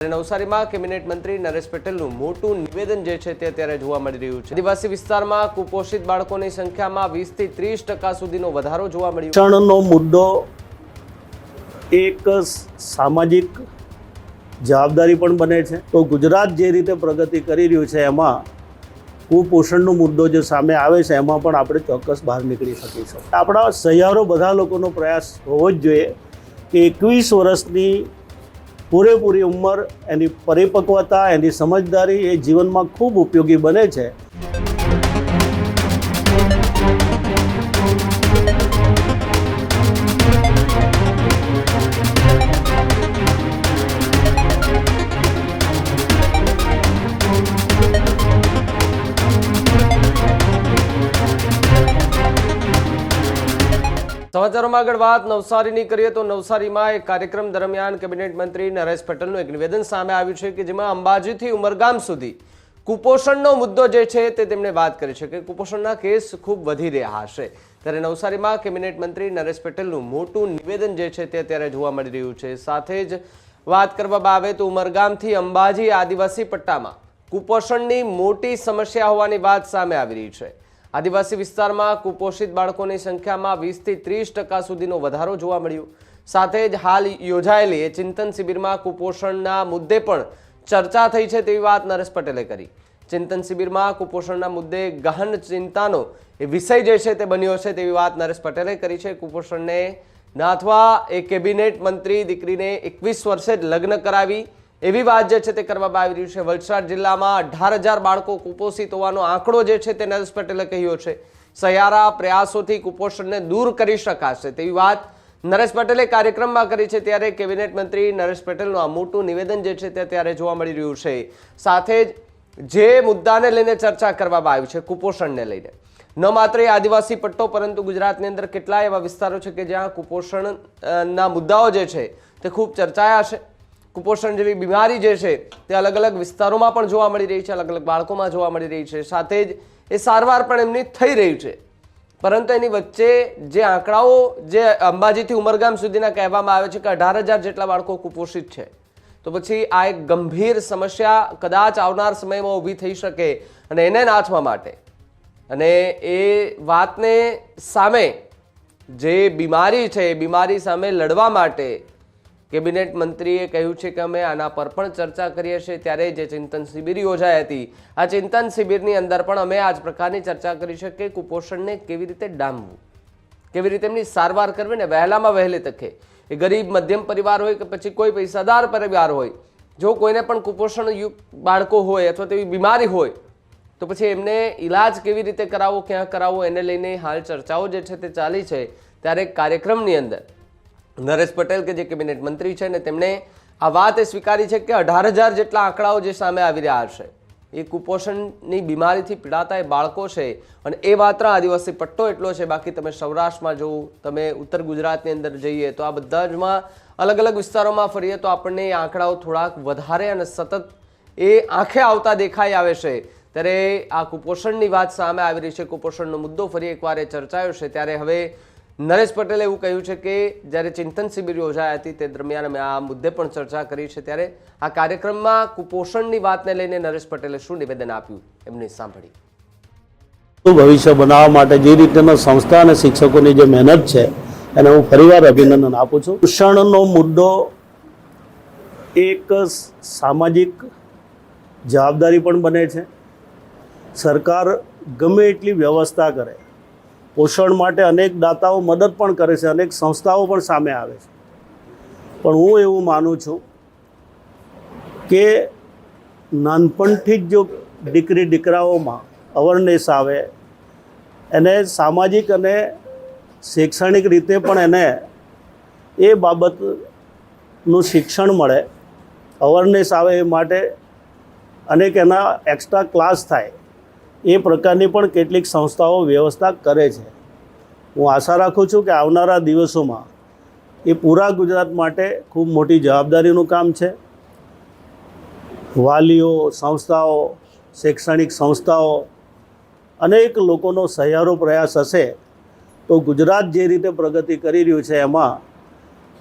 નવસારીમાં કેબિનેટ મંત્રી નરેશ પટેલનું મોટું નિવેદન જે છે તે અત્યારે જોવા મળી રહ્યું છે। આદિવાસી વિસ્તારમાં કુપોષિત બાળકોની સંખ્યામાં 20 થી 30% સુધીનો વધારો જોવા મળ્યો છે। શિક્ષણનો મુદ્દો એક સામાજિક જવાબદારી પણ બને છે। તો ગુજરાત જે રીતે પ્રગતિ કરી રહ્યું છે એમાં કુપોષણનો મુદ્દો જે સામે આવે છે એમાં પણ આપણે ચોક્કસ બહાર નીકળી શકીશું। આપણા સહિયારો બધા લોકોનો પ્રયાસ હોવો જ જોઈએ કે 21 વર્ષની પૂરેપૂરી ઉંમર, એની પરિપક્વતા, એની સમજદારી એ જીવનમાં ખૂબ ઉપયોગી બને છે। સમાચારોમાં આગળ વાત નવસારીની કરીએ તો નવસારીમાં એક કાર્યક્રમ દરમિયાન કેબિનેટ મંત્રી નરેશ પટેલનું એક નિવેદન સામે આવ્યું છે કે જેમાં અંબાજીથી ઉમરગામ સુધી કુપોષણનો મુદ્દો જે છે તે તેમણે વાત કરી છે કે કુપોષણના કેસ ખૂબ વધી રહ્યા છે। ત્યારે નવસારીમાં કેબિનેટ મંત્રી નરેશ પટેલનું મોટું નિવેદન જે છે તે અત્યારે જોવા મળી રહ્યું છે। સાથે જ વાત કરવામાં આવે તો ઉમરગામથી અંબાજી આદિવાસી પટ્ટામાં કુપોષણની મોટી સમસ્યા હોવાની વાત સામે આવી રહી છે। આદિવાસી વિસ્તારમાં કુપોષિત બાળકોની સંખ્યામાં 20 થી 30% સુધીનો વધારો જોવા મળ્યો। સાથે જ હાલ યોજાયેલી એ ચિંતન શિબિરમાં કુપોષણના મુદ્દે પણ ચર્ચા થઈ છે તેવી વાત નરેશ પટેલે કરી। ચિંતન શિબિરમાં કુપોષણના મુદ્દે ગહન ચિંતાનો એ વિષય જે છે તે બન્યો છે તેવી વાત નરેશ પટેલે કરી છે। કુપોષણને નાથવા એ કેબિનેટ મંત્રી દીકરીને 21 વર્ષે જ લગ્ન કરાવી એવી વાત જે છે તે કરવામાં આવી રહ્યું છે। વલસાડ જિલ્લામાં 18,000 બાળકો કુપોષિત હોવાનો આંકડો જે છે તે નરેશ પટેલે કહ્યો છે। સહિયારા પ્રયાસોથી કુપોષણને દૂર કરી શકાશે તેવી વાત નરેશ પટેલે કાર્યક્રમમાં કરી છે। ત્યારે કેબિનેટ મંત્રી નરેશ પટેલનું આ મોટું નિવેદન જે છે તે ત્યારે જોવા મળી રહ્યું છે। સાથે જ જે મુદ્દાને લઈને ચર્ચા કરવામાં આવી છે કુપોષણને લઈને, ન માત્ર આદિવાસી પટ્ટો પરંતુ ગુજરાતની અંદર કેટલાય એવા વિસ્તારો છે કે જ્યાં કુપોષણના મુદ્દાઓ જે છે તે ખૂબ ચર્ચાયા છે। કુપોષણ જેવી બીમારી જે છે તે અલગ અલગ વિસ્તારોમાં પણ જોવા મળી રહી છે, અલગ અલગ બાળકોમાં જોવા મળી રહી છે। સાથે જ એ સારવાર પણ એમની થઈ રહી છે, પરંતુ એની વચ્ચે જે આંકડાઓ જે અંબાજીથી ઉમરગામ સુધીના કહેવામાં આવે છે કે 18,000 જેટલા બાળકો કુપોષિત છે, તો પછી આ એક ગંભીર સમસ્યા કદાચ આવનાર સમયમાં ઊભી થઈ શકે અને એને નાથવા માટે અને એ વાતને સામે જે બીમારી છે એ બીમારી સામે લડવા માટે કેબિનેટ મંત્રીએ કહ્યું છે કે અમે આના પર પણ ચર્ચા કરીએ છીએ। ત્યારે જે ચિંતન શિબિર યોજાઈ હતી, આ ચિંતન શિબિરની અંદર પણ અમે આ જ પ્રકારની ચર્ચા કરી છે કે કુપોષણને કેવી રીતે ડામવું, કેવી રીતે એમની સારવાર કરવી ને વહેલામાં વહેલી તકે એ ગરીબ મધ્યમ પરિવાર હોય કે પછી કોઈ પૈસાદાર પરિવાર હોય, જો કોઈને પણ કુપોષણયુક્ત બાળકો હોય અથવા તેવી બીમારી હોય તો પછી એમને ઈલાજ કેવી રીતે કરાવવો, ક્યાં કરાવવો, એને લઈને હાલ ચર્ચાઓ જે છે તે ચાલી છે। ત્યારે કાર્યક્રમની અંદર નરેશ પટેલ કે જે કેબિનેટ મંત્રી છે ને તેમણે આ વાત એ સ્વીકારી છે કે 18,000 જેટલા આંકડાઓ જે સામે આવી રહ્યા છે એ કુપોષણની બીમારીથી પીડાતા એ બાળકો છે અને એ માત્ર આદિવાસી પટ્ટો એટલો છે, બાકી તમે સૌરાષ્ટ્રમાં જોવું, તમે ઉત્તર ગુજરાતની અંદર જઈએ તો આ બધા જમાં અલગ અલગ વિસ્તારોમાં ફરીએ તો આપણને એ આંકડાઓ થોડાક વધારે અને સતત એ આંખે આવતા દેખાઈ આવે છે। ત્યારે આ કુપોષણની વાત સામે આવી રહી છે, કુપોષણનો મુદ્દો ફરી એકવાર એ ચર્ચાયો છે। ત્યારે હવે નરેશ પટેલે એવું કહ્યું છે કે જ્યારે ચિંતન શિબિર યોજાઈ હતી તે દરમિયાન અમે આ મુદ્દે પણ ચર્ચા કરી છે। ત્યારે આ કાર્યક્રમમાં કુપોષણની વાતને લઈને નરેશ પટેલે શું નિવેદન આપ્યું એમને સાંભળી। ભવિષ્ય બનાવવા માટે જે રીતેનો સંસ્થા અને શિક્ષકોની જે મહેનત છે એને હું ફરીવાર અભિનંદન આપું છું। કુપોષણનો મુદ્દો એક સામાજિક જવાબદારી પણ બને છે। સરકાર ગમે એટલી વ્યવસ્થા કરે, પોષણ માટે અનેક દાતાઓ મદદ પણ કરે છે, અનેક સંસ્થાઓ પણ સામે આવે છે, પણ હું એવું માનું છું કે નાનપણથી જ જો દીકરી દીકરાઓમાં અવેરનેસ આવે, એને સામાજિક અને શૈક્ષણિક રીતે પણ એને એ બાબતનું શિક્ષણ મળે, અવેરનેસ આવે એ માટે અનેક એના એક્સ્ટ્રા ક્લાસ થાય, એ પ્રકારની પણ કેટલીક સંસ્થાઓ વ્યવસ્થા કરે છે। હું આશા રાખું છું કે આવનારા દિવસોમાં એ પૂરા ગુજરાત માટે ખૂબ મોટી જવાબદારીનું કામ છે। વાલીઓ, સંસ્થાઓ, શૈક્ષણિક સંસ્થાઓ, અનેક લોકોનો સહિયારો પ્રયાસ હશે તો ગુજરાત જે રીતે પ્રગતિ કરી રહ્યું છે એમાં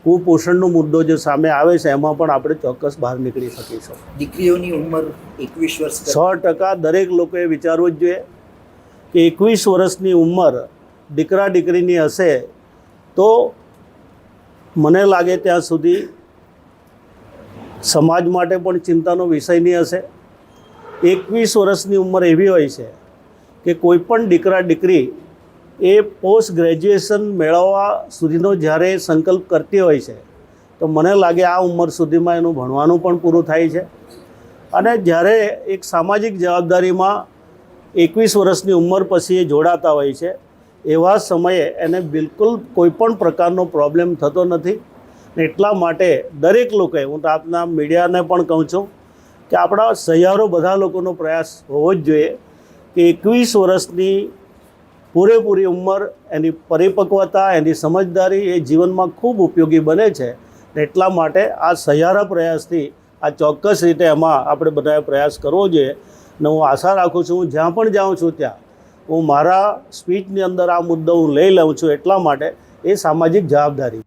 કુપોષણનો મુદ્દો જે સામે આવે છે એમાં પણ આપણે ચોક્કસ બહાર નીકળી શકીશું. દીકરીઓની ઉંમર 21 વર્ષ 100% દરેક લોકોએ વિચારવું જ જોઈએ કે 21 વર્ષની ઉંમર દીકરા દીકરીની હશે તો મને લાગે ત્યાં સુધી સમાજ માટે પણ ચિંતાનો વિષય નહીં હશે. 21 વર્ષની ઉંમર એવી હોય છે કે કોઈ પણ દીકરા દીકરી એ પોસ્ટ ગ્રેજ્યુએશન મેળવવા સુધીનો જ્યારે સંકલ્પ કરતી હોય છે તો મને લાગે આ ઉંમર સુધીમાં એનું ભણવાનું પણ પૂરું થાય છે. અને જ્યારે એક સામાજિક જવાબદારીમાં 21 વર્ષની ઉંમર પછી એ જોડાતા હોય છે એવા સમયે એને બિલકુલ કોઈ પણ પ્રકારનો પ્રોબ્લેમ થતો નથી. એટલા માટે દરેક લોકોએ, હું તો આપના મીડિયાને પણ કહું છું કે આપણા સહિયારો બધા લોકોનો પ્રયાસ હોવો જ જોઈએ કે 21 વર્ષની પૂરેપૂરી ઉંમર, એની પરિપક્વતા, એની સમજદારી એ જીવનમાં ખૂબ ઉપયોગી બને છે. એટલા માટે આ સહિયારા પ્રયાસથી આ ચોક્કસ રીતે એમાં આપણે બધાએ પ્રયાસ કરવો જોઈએ. અને હું આશા રાખું છું, હું જ્યાં પણ જાઉં છું ત્યાં હું મારા સ્પીચની અંદર આ મુદ્દો હું લઈ લઉં છું. એટલા માટે એ સામાજિક જવાબદારી